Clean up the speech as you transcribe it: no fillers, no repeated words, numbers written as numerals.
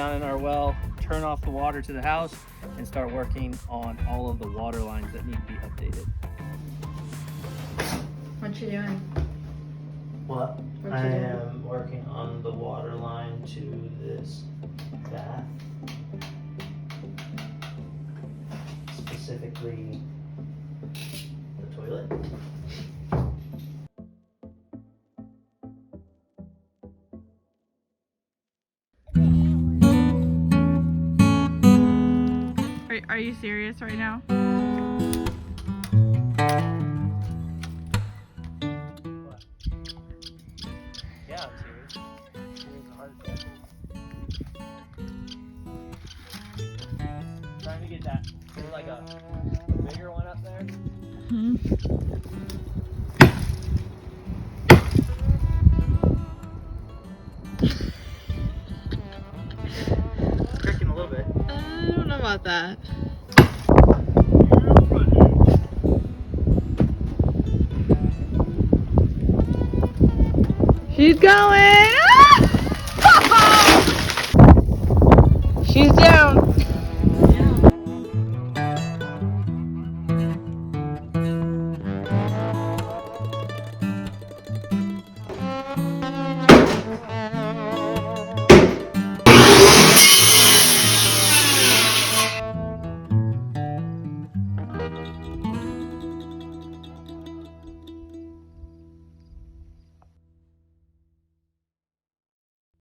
down in our well, turn off the water to the house, and start working on all of the water lines that need to be updated. What you doing? What? What I you doing? am working on the water line to this bath. Specifically, the toilet. Are you serious right now? What? Yeah, I'm serious. It's hard. Trying to get that, like a bigger one up there. Hmm. Cracking a little bit. I don't know about that. She's going!